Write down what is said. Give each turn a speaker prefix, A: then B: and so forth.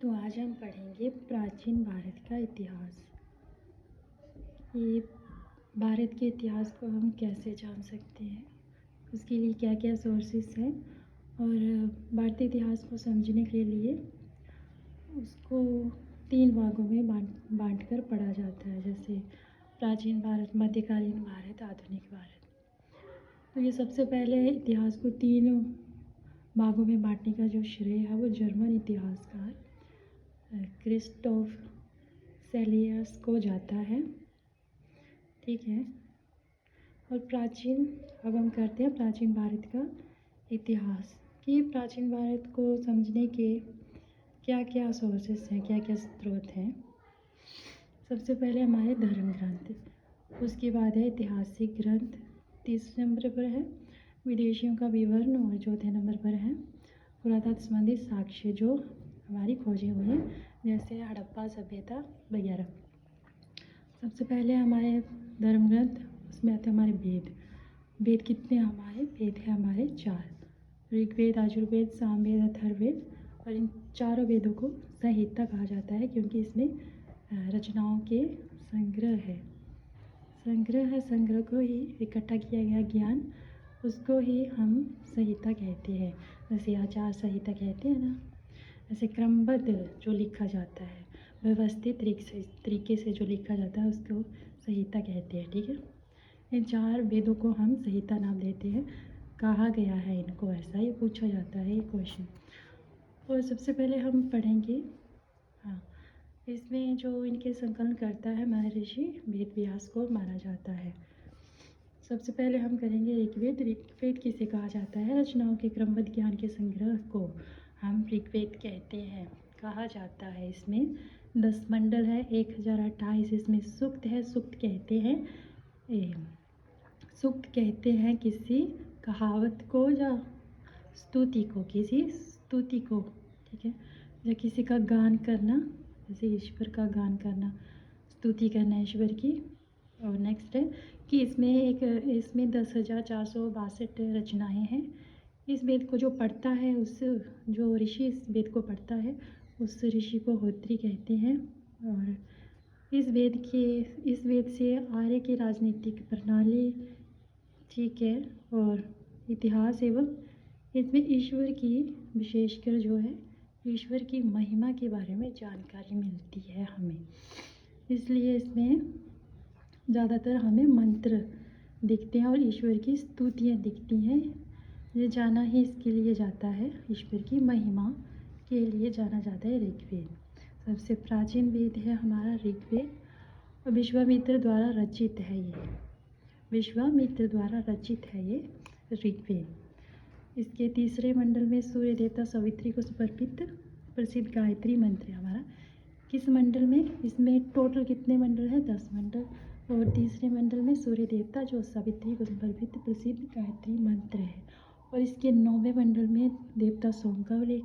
A: तो आज हम पढ़ेंगे प्राचीन भारत का इतिहास। ये भारत के इतिहास को हम कैसे जान सकते हैं, उसके लिए क्या क्या सोर्सेस हैं, और भारतीय इतिहास को समझने के लिए उसको 3 भागों में बांट कर पढ़ा जाता है, जैसे प्राचीन भारत, मध्यकालीन भारत, आधुनिक भारत। तो ये सबसे पहले इतिहास को 3 भागों में बांटने का जो श्रेय है वो जर्मन इतिहासकार क्रिस्टोफ सेलियस को जाता है। ठीक है। और अब हम करते हैं प्राचीन भारत का इतिहास कि प्राचीन भारत को समझने के क्या क्या सोर्सेस हैं, क्या क्या स्रोत हैं। सबसे पहले हमारे धर्म ग्रंथ, उसके बाद है ऐतिहासिक ग्रंथ, तीसरे नंबर पर है विदेशियों का विवरण, और चौथे नंबर पर है पुरातत्व संबंधी साक्ष्य जो हमारी खोजे हुए हैं, जैसे हड़प्पा सभ्यता वगैरह। सबसे पहले हमारे धर्म ग्रंथ, उसमें आते हैं हमारे वेद। वेद कितने हमारे वेद हैं? हमारे 4, ऋग्वेद, यजुर्वेद, सामवेद, अथर्ववेद। और इन चारों वेदों को संहिता कहा जाता है क्योंकि इसमें रचनाओं के संग्रह को ही इकट्ठा किया गया ज्ञान, उसको ही हम संहिता कहते हैं। जैसे आचार संहिता कहते हैं ना, ऐसे क्रमबद्ध जो लिखा जाता है, व्यवस्थित तरीके से जो लिखा जाता है उसको संहिता कहते हैं। ठीक है। इन 4 वेदों को हम संहिता नाम देते हैं। कहा गया है इनको ऐसा, ये पूछा जाता है ये क्वेश्चन। और सबसे पहले हम पढ़ेंगे, इसमें जो इनके संकलन करता है महर्षि वेद व्यास को माना जाता है। सबसे पहले हम करेंगे ऋग्वेद। ऋग्वेद किसे कहा जाता है? रचनाओं के क्रमबद्ध ज्ञान के संग्रह को हम ऋग्वेद कहते हैं, कहा जाता है। इसमें 10 मंडल है, 1028 इसमें सूक्त है। सूक्त कहते हैं किसी कहावत को या स्तुति को, ठीक है, या किसी का गान करना, जैसे ईश्वर का गान करना, स्तुति करना ईश्वर की। और नेक्स्ट है कि इसमें 10,462 रचनाएं हैं। इस वेद को जो पढ़ता है, जो ऋषि इस वेद को पढ़ता है उस ऋषि को होत्री कहते हैं। और इस वेद से आर्य की राजनीतिक प्रणाली, ठीक है, और इतिहास एवं इसमें ईश्वर की, विशेषकर जो है ईश्वर की महिमा के बारे में जानकारी मिलती है हमें। इसलिए इसमें ज़्यादातर हमें मंत्र दिखते हैं और ईश्वर की स्तुतियाँ दिखती हैं। ये जाना ही इसके लिए जाता है, ईश्वर की महिमा के लिए जाना जाता है ऋग्वेद। सबसे प्राचीन वेद है हमारा ऋग्वेद, और विश्वामित्र द्वारा रचित है ये ऋग्वेद। इसके तीसरे मंडल में सूर्य देवता सावित्री को समर्पित प्रसिद्ध गायत्री मंत्र है हमारा। किस मंडल में? इसमें टोटल कितने मंडल हैं? 10 मंडल। और तीसरे मंडल में सूर्य देवता जो सावित्री को समर्पित प्रसिद्ध गायत्री मंत्र है। और इसके 9वें मंडल में देवता सोम का उल्लेख